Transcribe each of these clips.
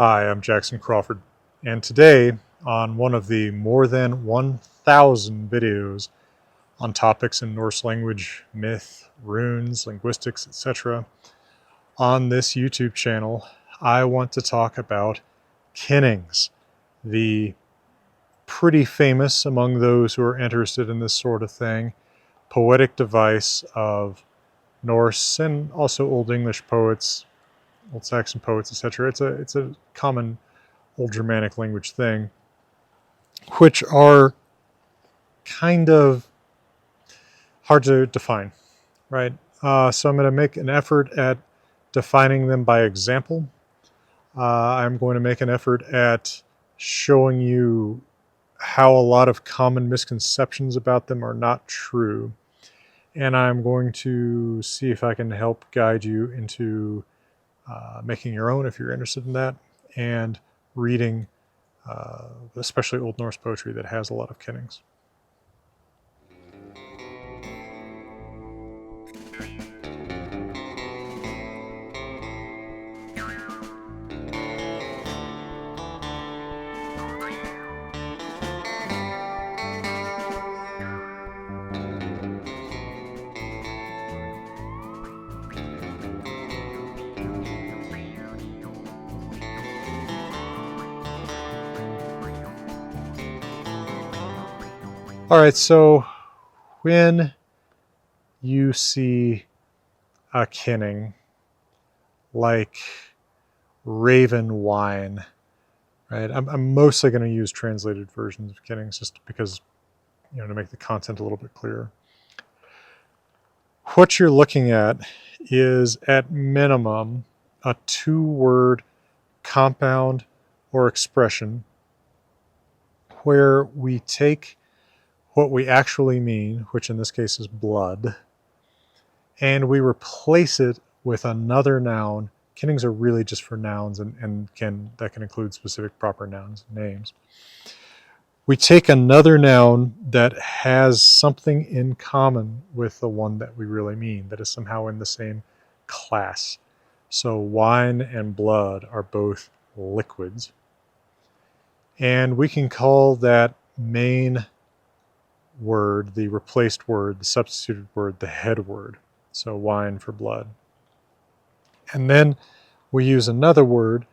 Hi, I'm Jackson Crawford, and today, on one of the more than 1,000 videos on topics in Norse language, myth, runes, linguistics, etc., on this YouTube channel, I want to talk about Kennings, the pretty famous among those who are interested in this sort of thing, poetic device of Norse and also Old English poets, Old Saxon poets, etc. It's a common Old Germanic language thing, which are kind of hard to define, right? So I'm going to make an effort at defining them by example. I'm going to make an effort at showing you how a lot of common misconceptions about them are not true. And I'm going to see if I can help guide you into making your own if you're interested in that, and reading especially Old Norse poetry that has a lot of kennings. All right, so when you see a kenning like raven wine, right? I'm mostly going to use translated versions of kennings just because, to make the content a little bit clearer. What you're looking at is, at minimum, a two-word compound or expression where we take what we actually mean, which in this case is blood, and we replace it with another noun. Kennings are really just for nouns, and that can include specific proper nouns and names. We take another noun that has something in common with the one that we really mean, that is somehow in the same class. So wine and blood are both liquids. And we can call that main word, the replaced word, the substituted word, the head word. So wine for blood. And then we use another word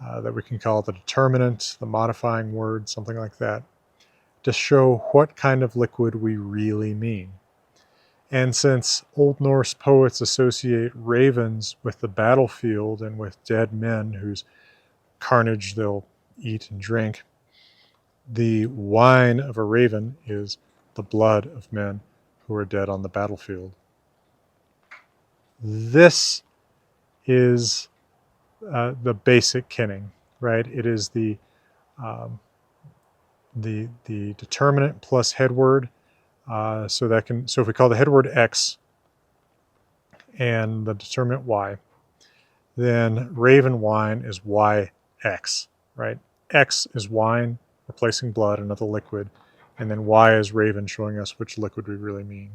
that we can call the determinant, the modifying word, something like that, to show what kind of liquid we really mean. And since Old Norse poets associate ravens with the battlefield and with dead men whose carnage they'll eat and drink, the wine of a raven is the blood of men who are dead on the battlefield. This is the basic kenning, right? It is the determinant plus head word. So if we call the head word X and the determinant Y, then raven wine is YX, right? X is wine, replacing blood, another liquid, and then Y is raven, showing us which liquid we really mean.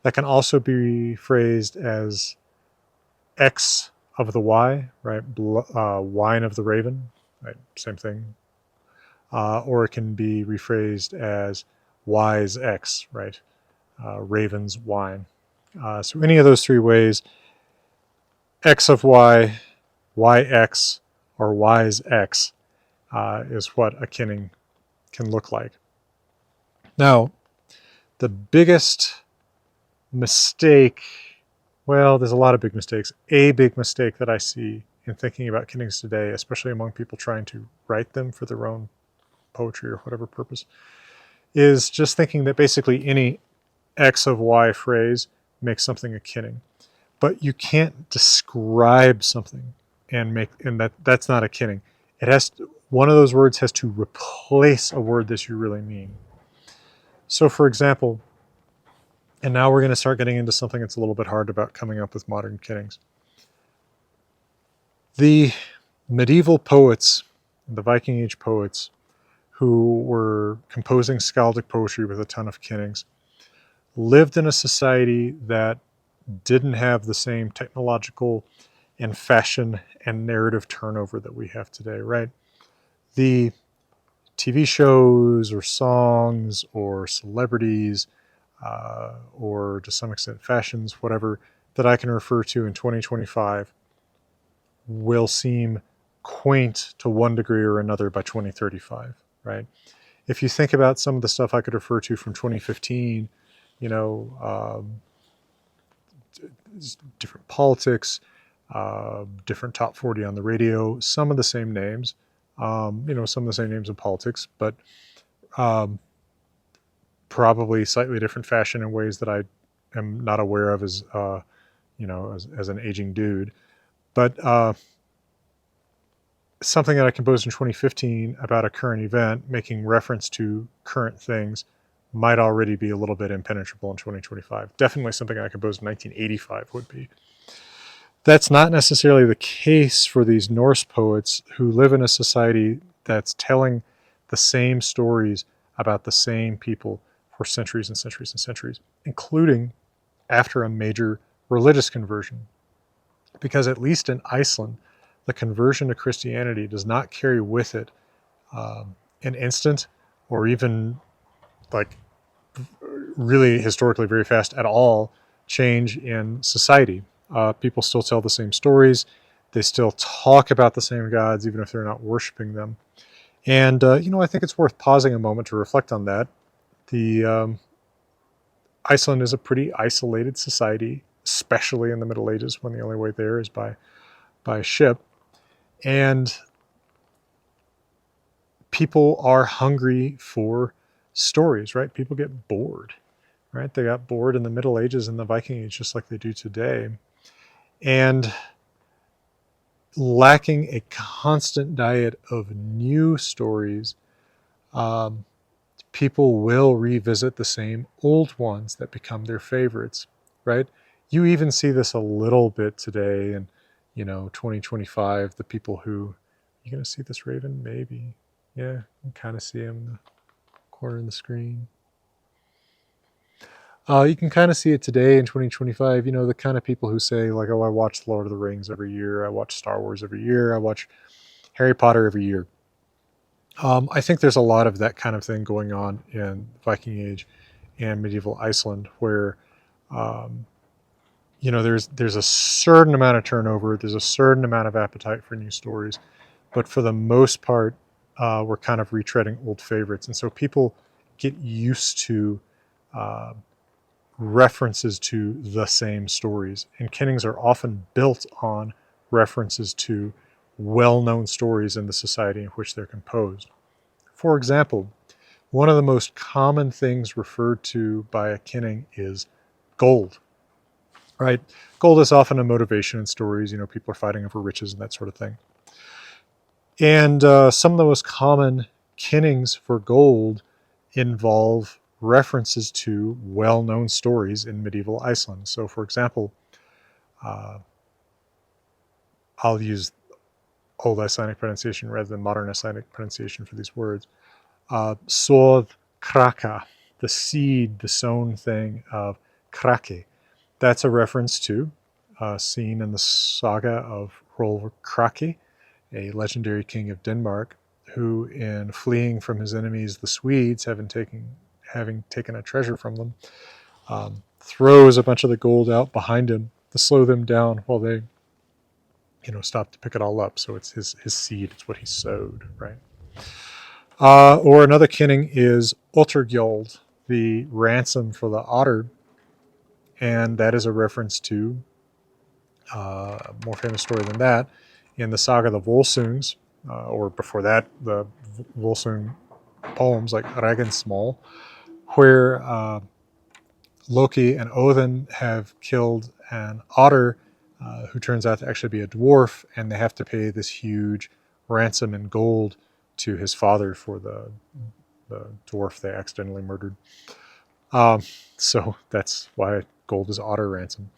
That can also be phrased as X of the Y, right? Wine of the raven, right? Same thing. Or it can be rephrased as Y's X, right? Raven's wine. So any of those three ways, X of Y, YX, or Y's X is what a kenning can look like. Now, the biggest mistake, well, there's a lot of big mistakes. A big mistake that I see in thinking about kennings today, especially among people trying to write them for their own poetry or whatever purpose, is just thinking that basically any X of Y phrase makes something a kenning. But you can't describe something and that's not a kenning. One of those words has to replace a word that you really mean. So for example, and now we're going to start getting into something that's a little bit hard about coming up with modern kennings. The medieval poets, the Viking Age poets, who were composing skaldic poetry with a ton of kennings, lived in a society that didn't have the same technological and fashion and narrative turnover that we have today, right? The TV shows or songs or celebrities or to some extent fashions, whatever, that I can refer to in 2025 will seem quaint to one degree or another by 2035, right? If you think about some of the stuff I could refer to from 2015, you know, different politics, different top 40 on the radio, some of the same names, some of the same names in politics, but probably slightly different fashion in ways that I am not aware of as, as an aging dude. But something that I composed in 2015 about a current event, making reference to current things, might already be a little bit impenetrable in 2025. Definitely something I composed in 1985 would be. That's not necessarily the case for these Norse poets who live in a society that's telling the same stories about the same people for centuries and centuries and centuries, including after a major religious conversion. Because at least in Iceland, the conversion to Christianity does not carry with it an instant or even like really historically very fast at all change in society. People still tell the same stories. They still talk about the same gods, even if they're not worshiping them. And, I think it's worth pausing a moment to reflect on that. Iceland is a pretty isolated society, especially in the Middle Ages, when the only way there is by ship. And people are hungry for stories, right? People get bored, right? They got bored in the Middle Ages and the Viking Age, just like they do today. And lacking a constant diet of new stories, people will revisit the same old ones that become their favorites, right? You even see this a little bit today in, 2025, the people who, you going to see this raven? Maybe. Yeah, you can kind of see him in the corner of the screen. You can kind of see it today in 2025, the kind of people who say like, oh, I watch Lord of the Rings every year. I watch Star Wars every year. I watch Harry Potter every year. I think there's a lot of that kind of thing going on in Viking Age and medieval Iceland where, there's a certain amount of turnover. There's a certain amount of appetite for new stories. But for the most part, we're kind of retreading old favorites. And so people get used to references to the same stories. And Kennings are often built on references to well-known stories in the society in which they're composed. For example, one of the most common things referred to by a Kenning is gold, right? Gold is often a motivation in stories. People are fighting over riches and that sort of thing. And some of the most common Kennings for gold involve references to well-known stories in medieval Iceland. So, for example, I'll use Old Icelandic pronunciation rather than modern Icelandic pronunciation for these words. Soð kraka, the seed, the sown thing of krake. That's a reference to a scene in the saga of Rolf Krake, a legendary king of Denmark, who, in fleeing from his enemies, the Swedes, having taken a treasure from them, throws a bunch of the gold out behind him to slow them down while they, stop to pick it all up. So it's his seed. It's what he sowed, right? Or another Kenning is Ottergjold, the ransom for the otter. And that is a reference to a more famous story than that in the saga of the Volsungs, or before that, the Volsung poems like Regnsmál, where Loki and Odin have killed an otter who turns out to actually be a dwarf, and they have to pay this huge ransom in gold to his father for the dwarf they accidentally murdered. So that's why gold is otter ransom.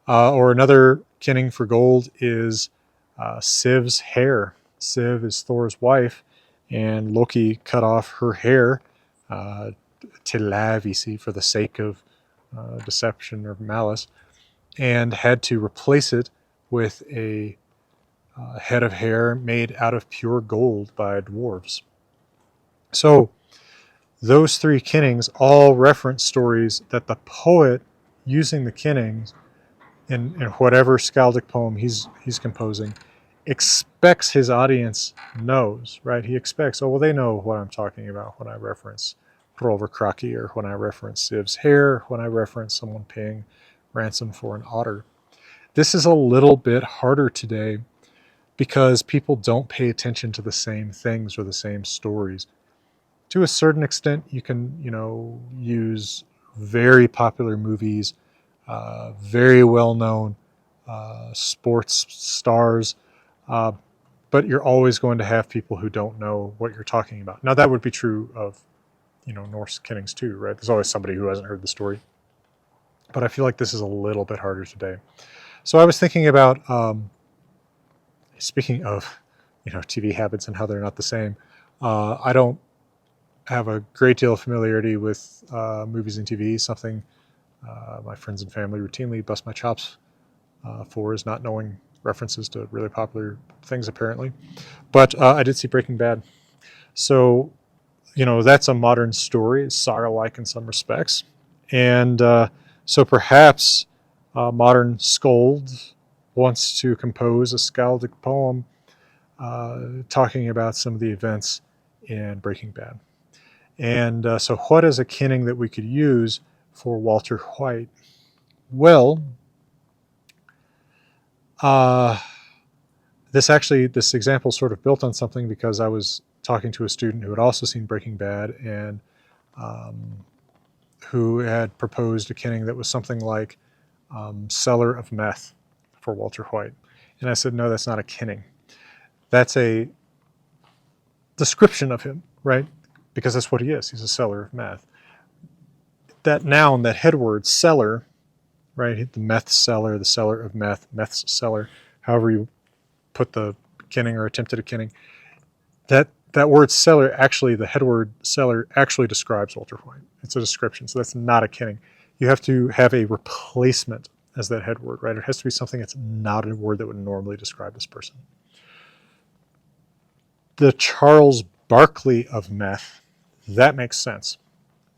Or another Kenning for gold is Siv's hair. Siv is Thor's wife, and Loki cut off her hair til lavisi, for the sake of deception or malice, and had to replace it with a head of hair made out of pure gold by dwarves. So those three Kennings all reference stories that the poet, using the Kennings in whatever skaldic poem he's composing, expects his audience knows, right? He expects, oh, well, they know what I'm talking about when I reference Hrolver Kraki, or when I reference Siv's hair, when I reference someone paying ransom for an otter. This is a little bit harder today because people don't pay attention to the same things or the same stories. To a certain extent, you can, use very popular movies, very well-known sports stars, but you're always going to have people who don't know what you're talking about. Now, that would be true of, Norse Kennings too, right? There's always somebody who hasn't heard the story. But I feel like this is a little bit harder today. So I was thinking about, speaking of, TV habits and how they're not the same. I don't have a great deal of familiarity with movies and TV. Something my friends and family routinely bust my chops for is not knowing references to really popular things, apparently. But I did see Breaking Bad. So, that's a modern story. It's saga-like in some respects. And so perhaps a modern Skald wants to compose a skaldic poem talking about some of the events in Breaking Bad. And so what is a Kenning that we could use for Walter White? Well, this example sort of built on something, because I was talking to a student who had also seen Breaking Bad, and who had proposed a Kenning that was something like seller of meth for Walter White. And I said, no, that's not a Kenning. That's a description of him, right? Because that's what he is. He's a seller of meth. That noun, that head word, seller, right? The meth seller, the seller of meth, meth's seller, however you put the Kenning or attempted a Kenning. That word seller, actually, the head word seller actually describes Walter White. It's a description, so that's not a Kenning. You have to have a replacement as that head word, right? It has to be something that's not a word that would normally describe this person. The Charles Barkley of meth, that makes sense.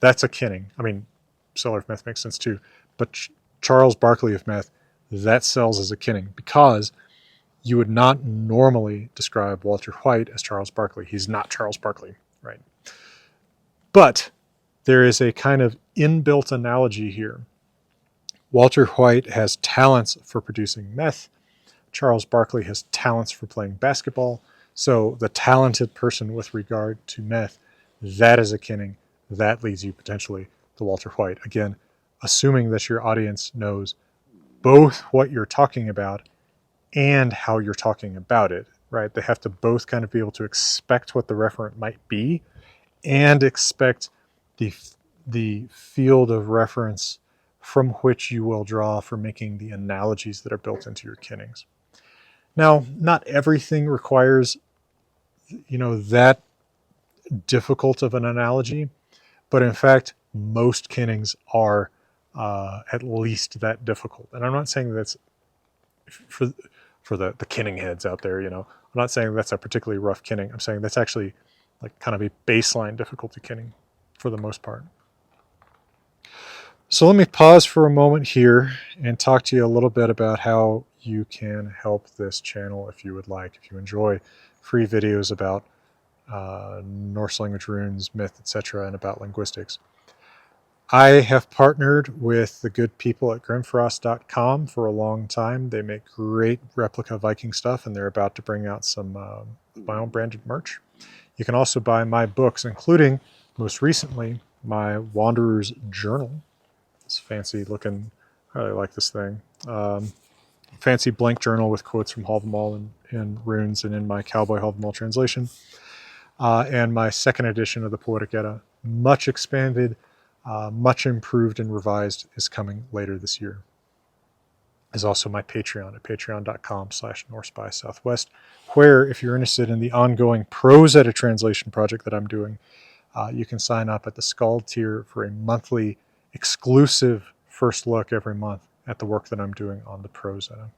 That's a Kenning. I mean, seller of meth makes sense too. But Charles Barkley of meth, that sells as a Kenning, because you would not normally describe Walter White as Charles Barkley. He's not Charles Barkley, right? But there is a kind of inbuilt analogy here. Walter White has talents for producing meth. Charles Barkley has talents for playing basketball. So the talented person with regard to meth, that is a Kenning. That leads you potentially to Walter White. Again, assuming that your audience knows both what you're talking about and how you're talking about it, right? They have to both kind of be able to expect what the referent might be and expect the field of reference from which you will draw for making the analogies that are built into your Kennings. Now, not everything requires, that difficult of an analogy, but in fact, most Kennings are at least that difficult. And I'm not saying that's for the Kenning heads out there, I'm not saying that's a particularly rough Kenning. I'm saying that's actually like kind of a baseline difficulty Kenning for the most part. So let me pause for a moment here and talk to you a little bit about how you can help this channel if you would like. If you enjoy free videos about Norse language runes, myth, etc., and about linguistics. I have partnered with the good people at Grimfrost.com for a long time. They make great replica Viking stuff, and they're about to bring out some my own branded merch. You can also buy my books, including, most recently, my Wanderer's Journal. It's fancy looking. I really like this thing. Fancy blank journal with quotes from Havamal and runes, and in my Cowboy Havamal translation. And my second edition of the Poetic Edda, much expanded, much improved and revised, is coming later this year. Is also my Patreon at patreon.com/NorseBySouthwest, where if you're interested in the ongoing prose edda translation project that I'm doing, you can sign up at the Skald tier for a monthly exclusive first look every month at the work that I'm doing on the prose edda.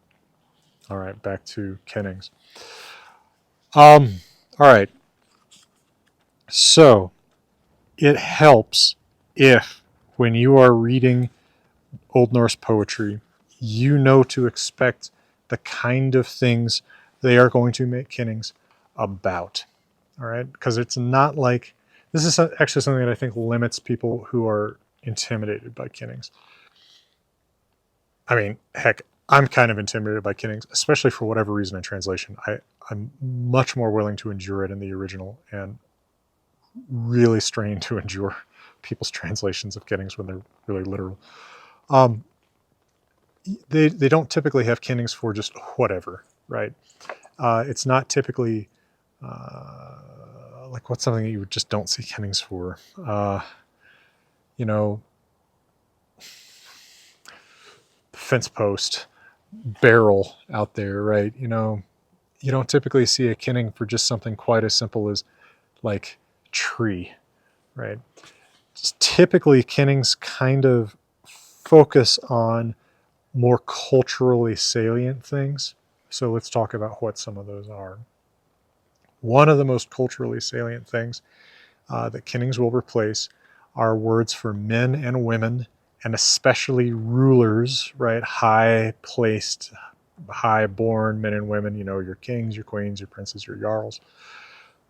All right, back to Kennings. All right, so it helps if when you are reading Old Norse poetry, you know to expect the kind of things they are going to make Kennings about. All right, because it's not like this is actually something that I think limits people who are intimidated by Kennings. I mean, heck, I'm kind of intimidated by Kennings, especially for whatever reason in translation. I'm much more willing to endure it in the original and really strain to endure people's translations of Kennings when they're really literal. Um, they don't typically have Kennings for just whatever, right? It's not typically like what's something that you just don't see Kennings for. You know, fence post, barrel out there, right? You know, you don't typically see a Kenning for just something quite as simple as like tree, right? Just typically, Kennings kind of focus on more culturally salient things. So let's talk about what some of those are. One of the most culturally salient things that Kennings will replace are words for men and women, and especially rulers, right? High placed, high born men and women, you know, your kings, your queens, your princes, your jarls,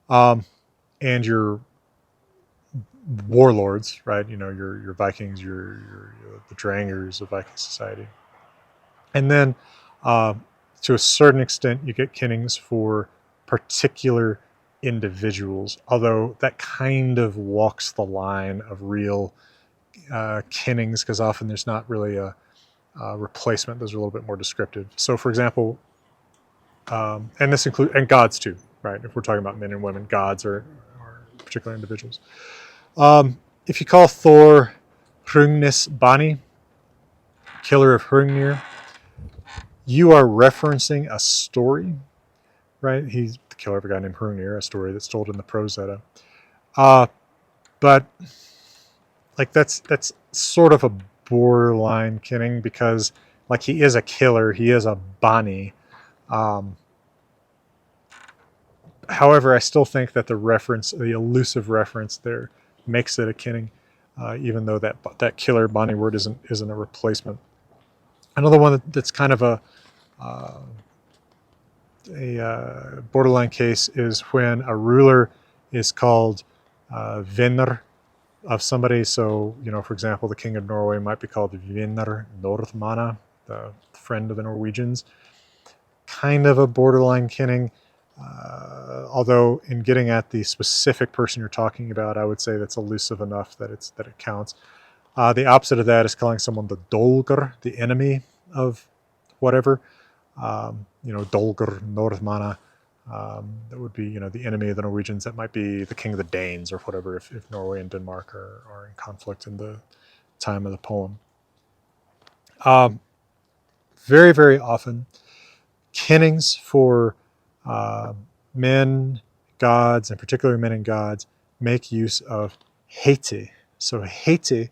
and your warlords, right? You know, your Vikings, your the Drangers of Viking society. And then to a certain extent, you get Kennings for particular individuals, although that kind of walks the line of real Kennings because often there's not really a replacement. Those are a little bit more descriptive. So, for example, and this includes and gods too, right? If we're talking about men and women, gods are particular individuals. If you call Thor Hrungnis Bani, killer of Hrungnir, you are referencing a story, right? He's the killer of a guy named Hrungnir, a story that's told in the Prose Edda. But like that's sort of a borderline Kenning because like he is a killer, he is a Bani. However, I still think that the reference, the elusive reference there, makes it a Kenning, even though that killer Bani word isn't a replacement. Another one that's kind of a borderline case is when a ruler is called Vinner of somebody. So, you know, for example, the king of Norway might be called Vinner Nordmana, the friend of the Norwegians. Kind of a borderline Kenning. Although in getting at the specific person you're talking about, I would say that's elusive enough that it counts. The opposite of that is calling someone the Dolger, the enemy of whatever. You know, Dolger Nordmana. That would be, you know, the enemy of the Norwegians. That might be the king of the Danes or whatever if Norway and Denmark are in conflict in the time of the poem. Very, very often, Kennings for men, gods, and particularly men and gods, make use of heiti. So heiti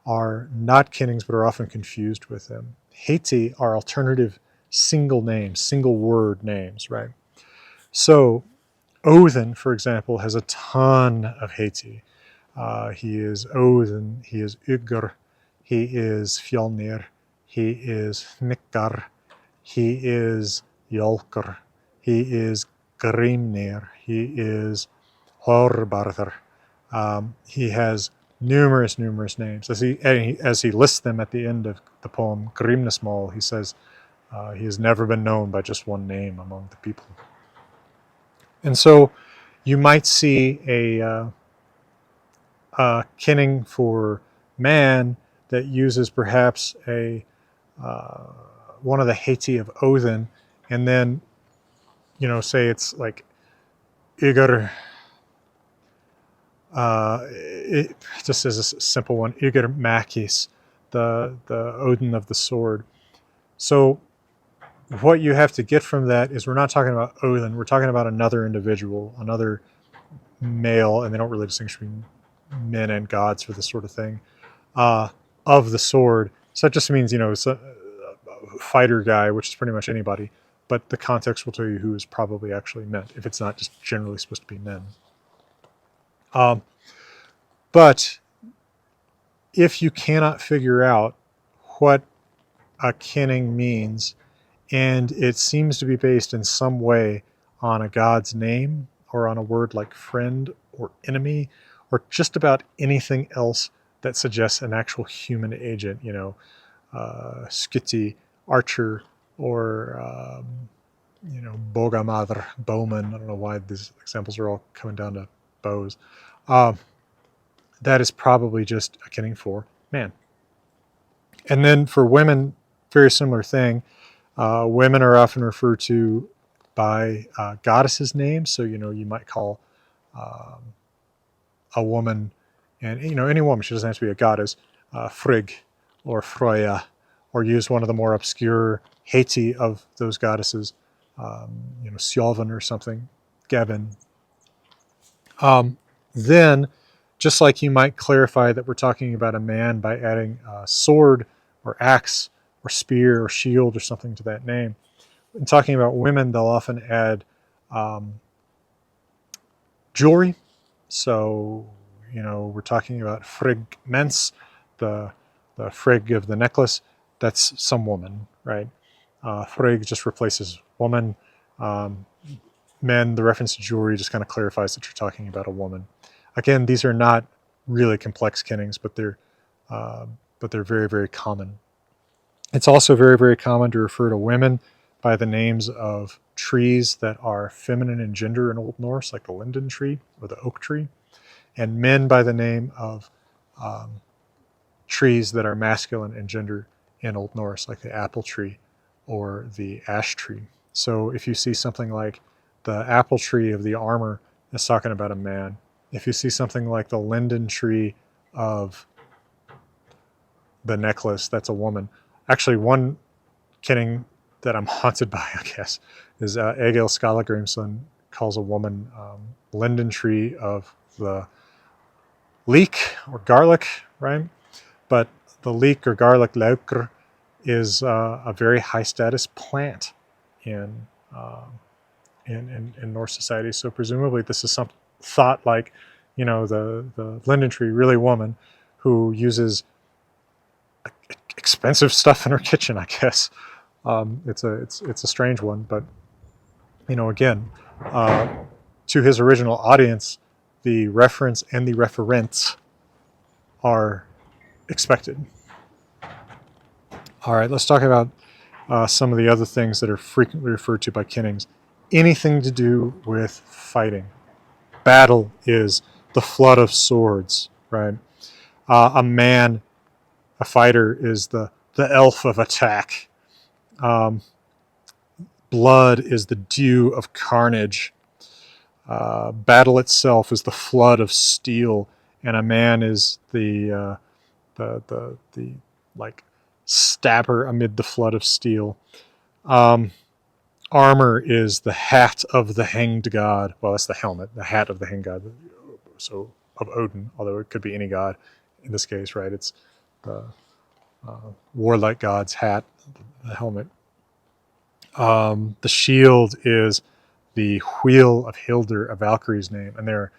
are not Kennings, but are often confused with them. Heiti are alternative single names, single word names, right? So Odin, for example, has a ton of heiti. He is Odin, he is Ugr, he is Fjolnir, he is Hnikkar, he is Jolkr, he is Grimnir, he is Horbarðr. He has numerous names. As he lists them at the end of the poem Grimnismal, he says he has never been known by just one name among the people. And so you might see a Kenning for man that uses perhaps a one of the heiti of Odin, and then, you know, say it's like Igar, just as a simple one, Igar Makis, the Odin of the sword. So what you have to get from that is we're not talking about Odin, we're talking about another individual, another male, and they don't really distinguish between men and gods for this sort of thing, of the sword. So that just means, you know, it's a fighter guy, which is pretty much anybody, but the context will tell you who is probably actually meant, if it's not just generally supposed to be men. But if you cannot figure out what a kenning means, and it seems to be based in some way on a god's name or on a word like friend or enemy or just about anything else that suggests an actual human agent, Skitty, archer, or Bogamadr, bowman. I don't know why these examples are all coming down to bows. That is probably just a kenning for man. And then for women, very similar thing. Women are often referred to by goddesses' names. So, you might call a woman, and, any woman, she doesn't have to be a goddess, Frigg or Freya, or use one of the more obscure Haiti of those goddesses, Sjalvan or something, Gavin. Then, just like you might clarify that we're talking about a man by adding sword or axe or spear or shield or something to that name. In talking about women, they'll often add jewelry. So, we're talking about Frigg Mens, the Frigg of the necklace. That's some woman, right? Frigg just replaces woman. Men, the reference to jewelry just kind of clarifies that you're talking about a woman. Again, these are not really complex kennings, but they're very, very common. It's also very, very common to refer to women by the names of trees that are feminine in gender in Old Norse, like the linden tree or the oak tree, and men by the name of trees that are masculine in gender in Old Norse, like the apple tree or the ash tree. So if you see something like the apple tree of the armor, it's talking about a man. If you see something like the linden tree of the necklace, that's a woman. Actually, one kenning that I'm haunted by, I guess, is Egil Skallagrimsson calls a woman linden tree of the leek or garlic, right? But the leek or garlic laukr is a very high status plant in Norse society. So presumably this is some thought like, the linden tree, really woman who uses expensive stuff in her kitchen, I guess. It's a strange one, but again, to his original audience, the reference and the referents are expected. All right, let's talk about some of the other things that are frequently referred to by kennings. Anything to do with fighting. Battle is the flood of swords, right? A fighter, is the elf of attack. Blood is the dew of carnage. Battle itself is the flood of steel, and a man is the like stabber amid the flood of steel. Armor is the hat of the hanged god. Well, that's the helmet, the hat of the hanged god. So of Odin, although it could be any god in this case, right? It's the warlike god's hat, the helmet. The shield is the wheel of Hildur, a Valkyrie's name, and there are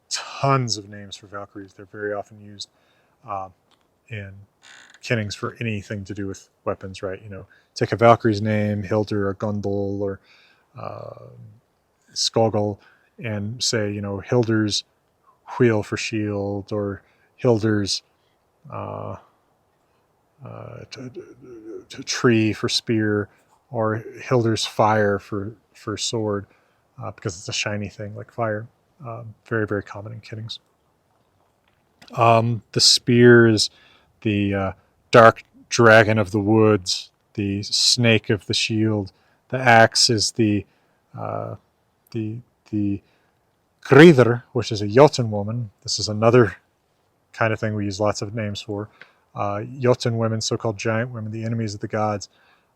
tons of names for Valkyries. They're very often used in kennings for anything to do with weapons, right? Take a Valkyrie's name, Hildur or Gundel or Skogul, and say, Hildur's wheel for shield, or Hildur's tree for spear, or Hildur's fire for sword, because it's a shiny thing like fire. Very, very common in kennings. The spear is the dark dragon of the woods, the snake of the shield. The axe is the Gridr, which is a Jotun woman. This is another kind of thing we use lots of names for. Jotun women, so-called giant women, the enemies of the gods,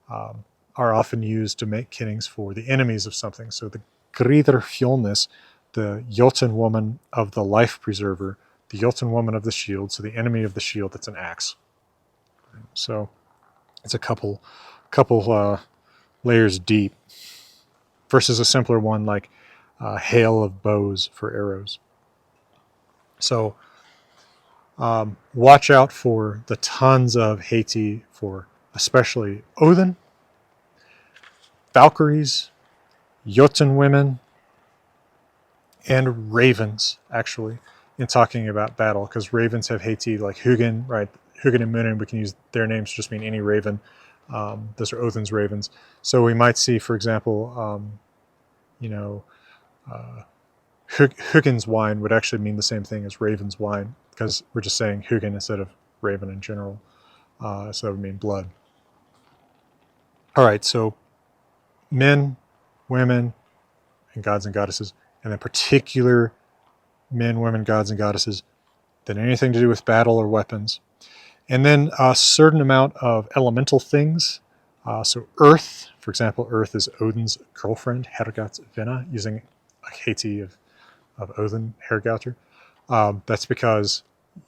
are often used to make kennings for the enemies of something. So the Gridr Fjolnis, the Jotun woman of the life preserver, the Jotun woman of the shield, so the enemy of the shield, that's an axe. So it's a couple layers deep. versus a simpler one like hail of bows for arrows. So watch out for the tons of Haiti for especially Odin, Valkyries, Jotun women, and ravens, actually, in talking about battle, because ravens have Haiti, like Hugin, right? Hugin and Munin, we can use their names to just mean any raven. Those are Odin's ravens. So we might see, for example, Hugin's wine would actually mean the same thing as Raven's wine, because we're just saying Hugin instead of Raven in general. So that would mean blood. All right, so men, women, and gods and goddesses, and then particular men, women, gods, and goddesses, then anything to do with battle or weapons. And then a certain amount of elemental things. So earth, for example, earth is Odin's girlfriend, Hergat Vina, using a Haiti of Odin, Hergater. That's because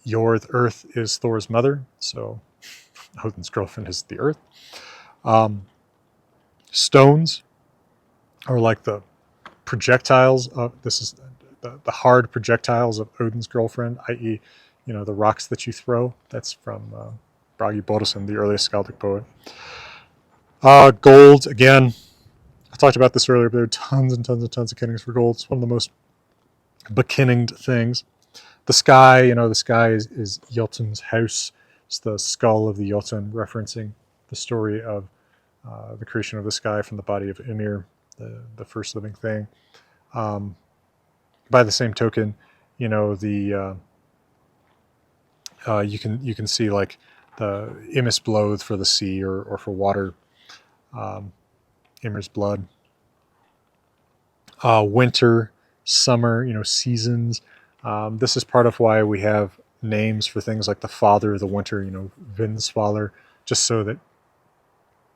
Jord, earth, is Thor's mother, so Odin's girlfriend is the earth. Stones are like the projectiles of, this is the hard projectiles of Odin's girlfriend, i.e., the rocks that you throw. That's from Bragi Boddason, the earliest skaldic poet. Gold, again, I talked about this earlier, but there are tons and tons and tons of kennings for gold. It's one of the most bekenninged things. The sky, the sky is Jotun's house. It's the skull of the Jotun, referencing the story of the creation of the sky from the body of Ymir, the first living thing. By the same token, you can see like the Imis blowed for the sea or for water, Ymir's blood. Winter, summer, seasons. This is part of why we have names for things like the father of the winter, Vindsvalar, just so that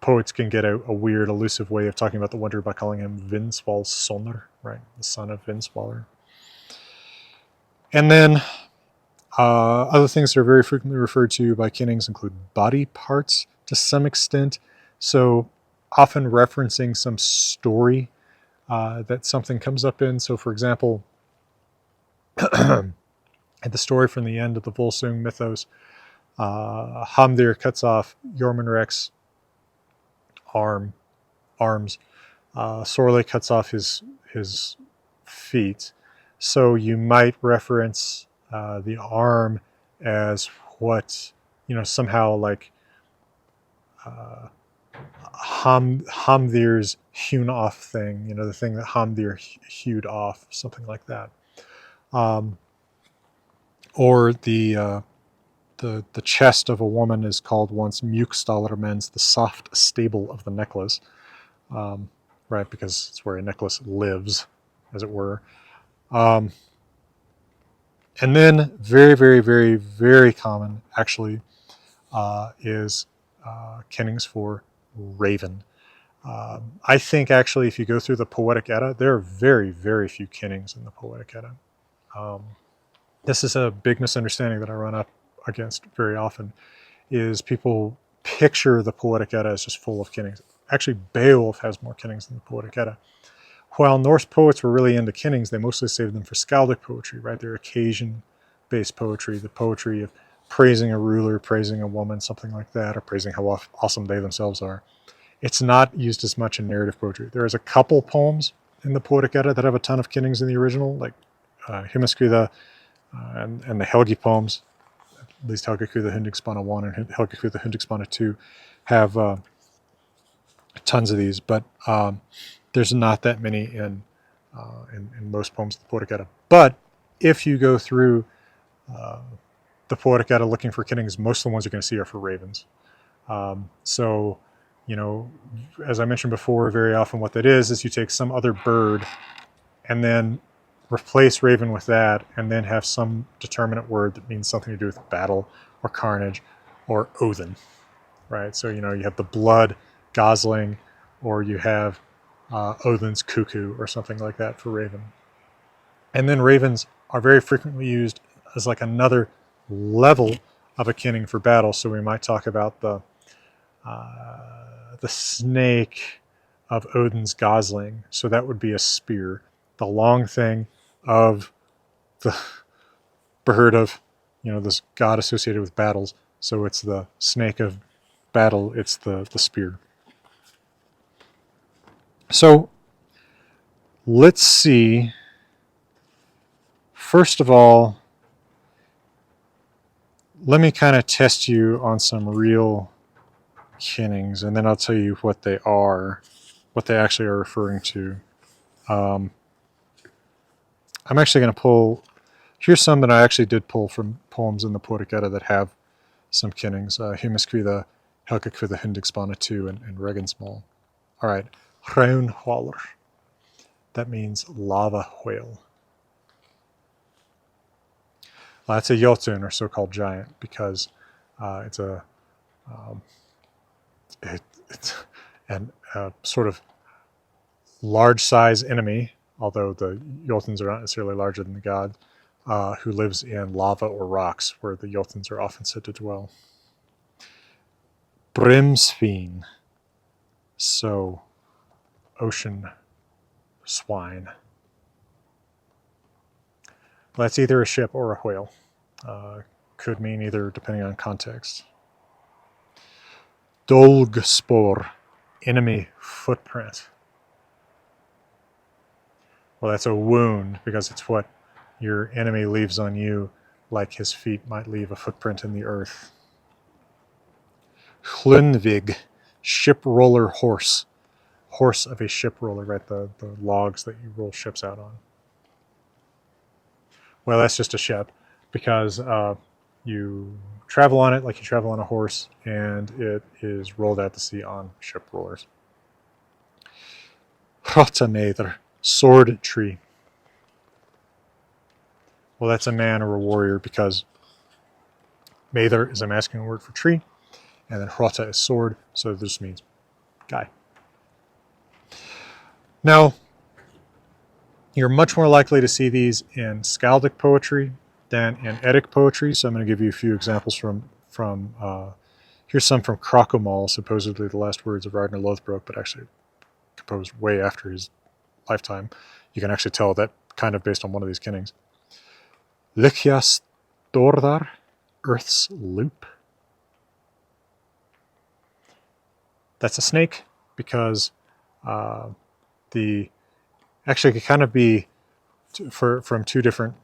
poets can get a weird, elusive way of talking about the winter by calling him Vindsvalssonar, right? The son of Vindsvalar. And then other things that are very frequently referred to by kennings include body parts to some extent. So often referencing some story that something comes up in. So for example, the story from the end of the Volsung mythos, Hamdir cuts off Jormunrek's arms. Sorle cuts off his feet. So you might reference the arm as what, somehow like Hamdir's hewn off thing, the thing that Hamdir hewed off, something like that. Or the chest of a woman is called once Mjukstalarmens, the soft stable of the necklace, right? Because it's where a necklace lives, as it were. And then very, very, very, very common, actually, is kennings for raven. I think, actually, if you go through the Poetic Edda, there are very, very few kennings in the Poetic Edda. This is a big misunderstanding that I run up against very often, is people picture the Poetic Edda as just full of kennings. Actually, Beowulf has more kennings than the Poetic Edda. While Norse poets were really into kennings, they mostly saved them for skaldic poetry, right? Their occasion-based poetry, the poetry of praising a ruler, praising a woman, something like that, or praising how awesome they themselves are. It's not used as much in narrative poetry. There is a couple poems in the Poetic Edda that have a ton of kennings in the original, like Himaskvida and the Helgi poems. At least Helgakvida Hundingspanna 1 and Helgakvida Hundingspanna 2 have tons of these, but there's not that many in most poems of the Poetic Edda. But if you go through the Poetic Edda looking for kennings, most of the ones you're going to see are for ravens. So, as I mentioned before, very often what that is you take some other bird and then replace raven with that, and then have some determinate word that means something to do with battle or carnage or Odin, right? So, you have the blood gosling, or you have Odin's cuckoo or something like that for raven. And then ravens are very frequently used as like another level of a kenning for battle. So we might talk about the snake of Odin's gosling. So that would be a spear. The long thing of the bird of, this god associated with battles. So it's the snake of battle. It's the spear. So let's see. First of all, let me kind of test you on some real Kennings, and then I'll tell you what they are, what they actually are referring to. I'm actually going to pull, here's some that I actually did pull from poems in the Poetic Edda that have some Kennings. Himiskvida, Helgakvida Hundingsbana 2, and Regensmal. All right, Hraunhvalr. That means lava whale. That's a Jotun, or so-called giant, because it's a sort of large-size enemy, although the Jotuns are not necessarily larger than the god, who lives in lava or rocks, where the Jotuns are often said to dwell. Brimsvin, so ocean swine. Well, that's either a ship or a whale. Could mean either, depending on context. Dolgspor, enemy footprint. Well, that's a wound, because it's what your enemy leaves on you, like his feet might leave a footprint in the earth. Hlunvig, ship roller horse. Horse of a ship roller, right? The logs that you roll ships out on. Well, that's just a ship, because you travel on it like you travel on a horse, and it is rolled out to sea on ship rollers. Hrotaneder, sword tree. Well, that's a man or a warrior, because Mather is a masculine word for tree, and then Hrota is sword, so this means guy. Now, you're much more likely to see these in skaldic poetry than in Eddic poetry, so I'm going to give you a few examples from here's some from Krokomal, supposedly the last words of Ragnar Lothbrok, but actually composed way after his lifetime. You can actually tell that kind of based on one of these Kennings. Lykias Dordar, Earth's loop. That's a snake, because actually it could kind of be from two different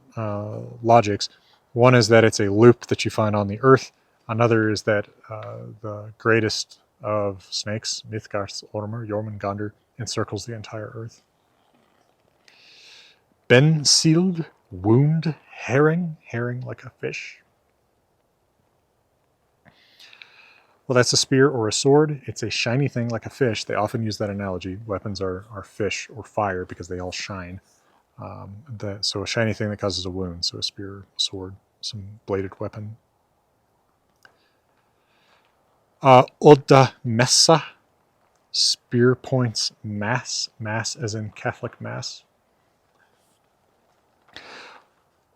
logics. One is that it's a loop that you find on the earth. Another is that the greatest of snakes, Mythgars Ormur, Jormungandr, encircles the entire earth. Bensild, wound herring, herring like a fish. Well, that's a spear or a sword. It's a shiny thing like a fish. They often use that analogy. Weapons are fish or fire, because they all shine. So a shiny thing that causes a wound. So a spear, a sword, some bladed weapon. Odda Messa, spear points mass. Mass as in Catholic Mass.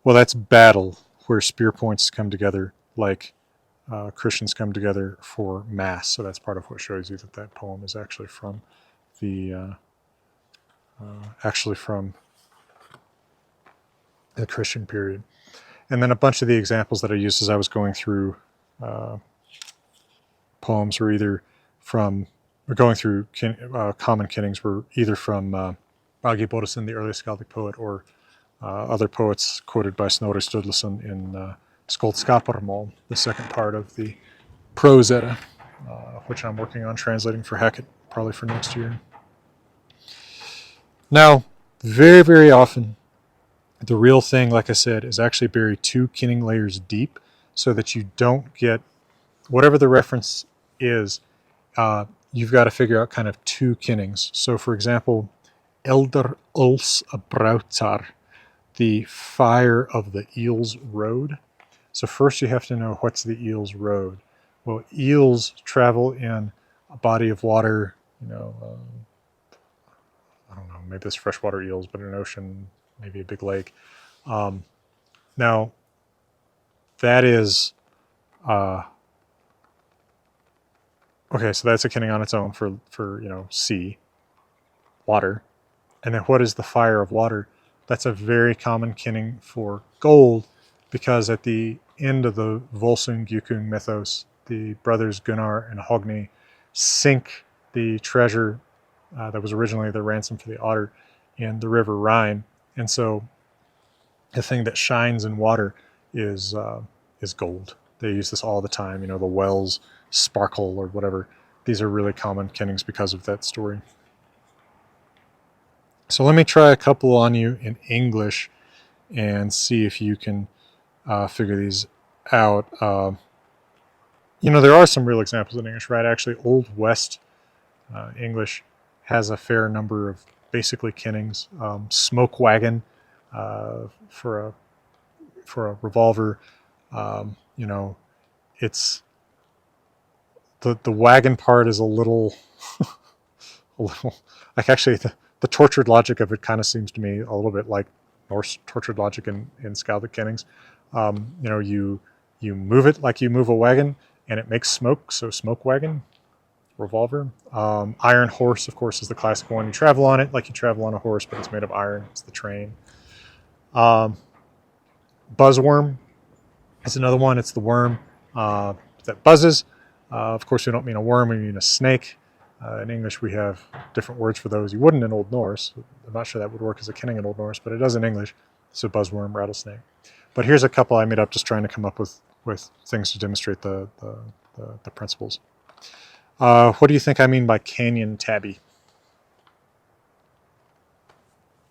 Well, that's battle, where spear points come together like Christians come together for Mass. So that's part of what shows you that that poem is actually from the Christian period. And then a bunch of the examples that I used as I was going through poems were either from, going through common Kennings, were either from Bragi Boddason, the earliest Skaldic poet, or other poets quoted by Snorri Sturluson in Skaldskaparmal, the second part of the prose Edda, which I'm working on translating for Hackett, probably for next year. Now, very, very often, the real thing, like I said, is actually buried 2 Kenning layers deep, so that you don't get, whatever the reference is, you've got to figure out kind of 2 Kennings. So, for example, Elder Uls Brautar, the fire of the Eel's Road. So first you have to know, what's the Eel's Road? Well, eels travel in a body of water, I don't know, maybe it's freshwater eels, but in an ocean, maybe a big lake. Now, that is, okay, so that's a Kenning on its own for sea. water. And then what is the fire of water? That's a very common kenning for gold, because at the end of the Volsung Gyukung mythos, the brothers Gunnar and Hogni sink the treasure that was originally the ransom for the otter in the river Rhine. And so the thing that shines in water is gold. They use this all the time. You know, the wells sparkle or whatever. These are really common kennings because of that story. So let me try a couple on you in English and see if you can figure these out. You know, there are some real examples in English, right? Actually, Old West English has a fair number of basically kennings. Smoke wagon for a revolver. You know, it's the wagon part is a little like, actually the tortured logic of it kind of seems to me a little bit like Norse tortured logic in Skaldic kennings. You know, you move it like you move a wagon, and it makes smoke, so smoke wagon, revolver. Iron horse, of course, is the classic one. You travel on it like you travel on a horse, but it's made of iron. It's the train. Buzzworm is another one. It's the worm that buzzes. Of course, we don't mean a worm, we mean a snake. In English, we have different words for those. You wouldn't in Old Norse. I'm not sure that would work as a kenning in Old Norse, but it does in English. So buzzworm, rattlesnake. But here's a couple I made up just trying to come up with things to demonstrate the principles. What do you think I mean by canyon tabby?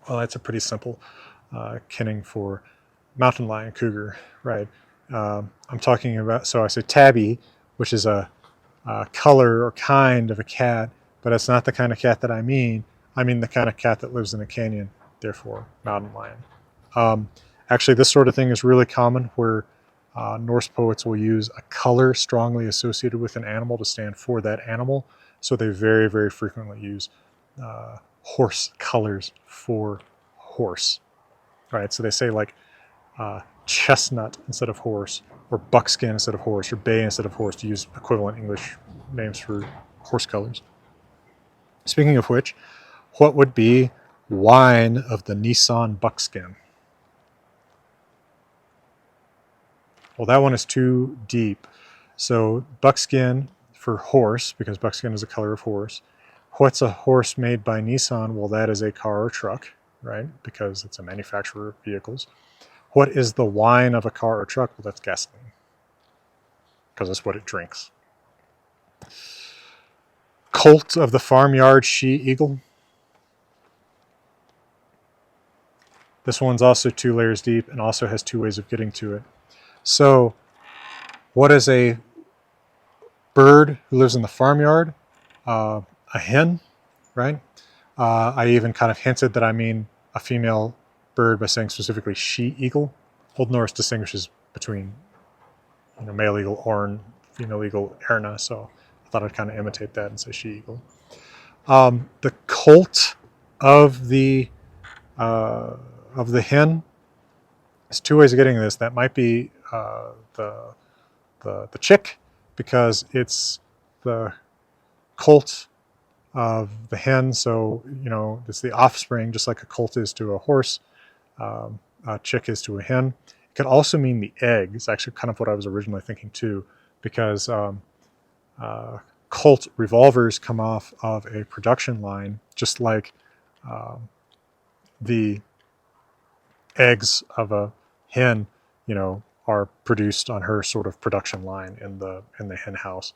Well, that's a pretty simple kenning for mountain lion cougar, right? I'm talking about, so I say tabby, which is a color or kind of a cat, but it's not the kind of cat that I mean. I mean the kind of cat that lives in a canyon, therefore mountain lion. Actually, this sort of thing is really common, where Norse poets will use a color strongly associated with an animal to stand for that animal. So they very, very frequently use horse colors for horse. All right, so they say like chestnut instead of horse, or buckskin instead of horse, or bay instead of horse, to use equivalent English names for horse colors. Speaking of which, what would be wine of the Nissan buckskin? Well, that one is too deep. So buckskin for horse, because buckskin is a color of horse. What's a horse made by Nissan? Well, that is a car or truck, right? Because it's a manufacturer of vehicles. What is the wine of a car or truck? Well, that's gasoline, because that's what it drinks. Colt of the farmyard she-eagle. This one's also 2 layers deep and also has 2 ways of getting to it. So what is a bird who lives in the farmyard? A hen, right? I even kind of hinted that I mean a female bird by saying specifically she-eagle. Old Norse distinguishes between, you know, male eagle Orn, female eagle Erna, so I thought I'd kind of imitate that and say she-eagle. The colt of the hen. There's 2 ways of getting this. That might be the chick, because it's the colt of the hen, so, you know, it's the offspring, just like a colt is to a horse, a chick is to a hen. It could also mean the egg. It's actually kind of what I was originally thinking too, because Colt revolvers come off of a production line, just like the eggs of a hen, you know, are produced on her sort of production line in the hen house.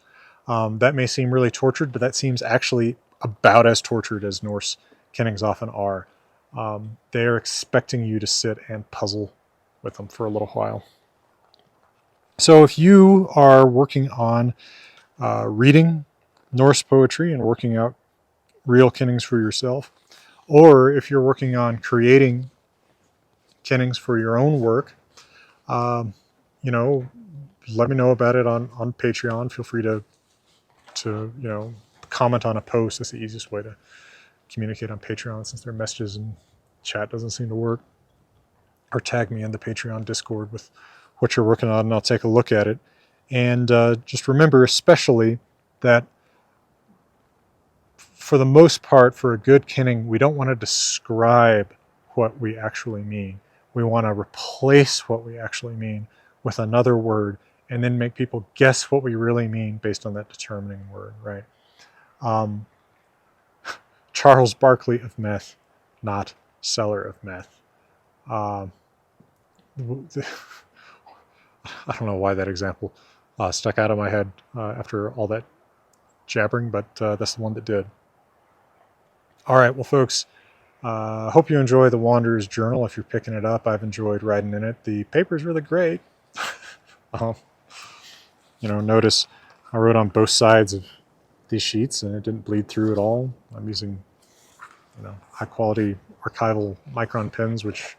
That may seem really tortured, but that seems actually about as tortured as Norse kennings often are. They are expecting you to sit and puzzle with them for a little while. So if you are working on reading Norse poetry and working out real kennings for yourself, or if you're working on creating kennings for your own work, you know, let me know about it on Patreon. Feel free to you know, comment on a post. That's the easiest way to communicate on Patreon, since their messages and chat doesn't seem to work. Or tag me in the Patreon Discord with what you're working on, and I'll take a look at it. And just remember, especially, that for the most part, for a good kenning, we don't want to describe what we actually mean. We want to replace what we actually mean with another word and then make people guess what we really mean based on that determining word, right? Charles Barkley of meth, not seller of meth. I don't know why that example stuck out of my head after all that jabbering, but that's the one that did. All right, well, folks, hope you enjoy the Wanderer's Journal. If you're picking it up, I've enjoyed writing in it. The paper's really great. Notice I wrote on both sides of these sheets and it didn't bleed through at all. I'm using, high quality archival micron pens, which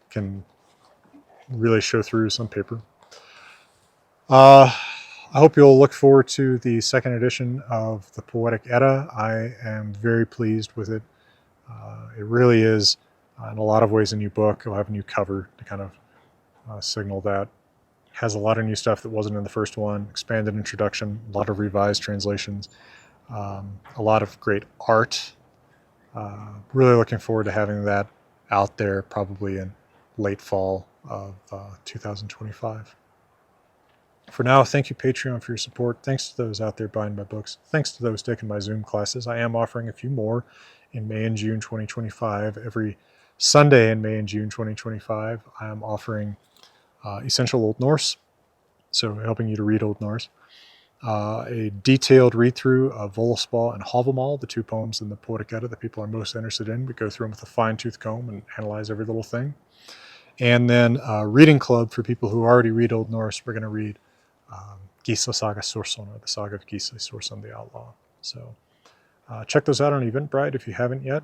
can really show through some paper. I hope you'll look forward to the second edition of the Poetic Edda. I am very pleased with it. It really is, in a lot of ways, a new book. It'll have a new cover to kind of signal that. It has a lot of new stuff that wasn't in the first one, expanded introduction, a lot of revised translations, a lot of great art. Really looking forward to having that out there probably in late fall of 2025. For now, thank you, Patreon, for your support. Thanks to those out there buying my books. Thanks to those taking my Zoom classes. I am offering a few more in May and June 2025. Every Sunday in May and June 2025, I am offering Essential Old Norse, so helping you to read Old Norse. A detailed read-through of Völuspá and Hávamál, the two poems in the Poetic Edda that people are most interested in. We go through them with a fine-tooth comb and analyze every little thing. And then a reading club for people who already read Old Norse. We're going to read Gisla Saga Sorson, or the Saga of Gisla Sorson the Outlaw. So check those out on Eventbrite if you haven't yet.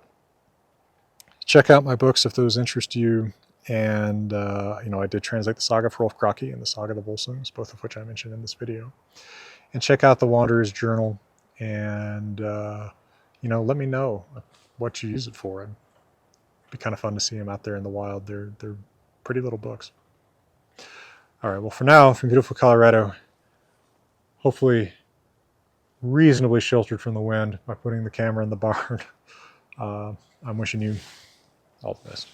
Check out my books if those interest you. And, I did translate the Saga of Rolf Kraki and the Saga of the Volsungs, both of which I mentioned in this video. And check out the Wanderer's Journal and, let me know what you use it for. It'd be kind of fun to see them out there in the wild. They're pretty little books. All right, well, for now, from beautiful Colorado, hopefully reasonably sheltered from the wind by putting the camera in the barn, I'm wishing you all the best.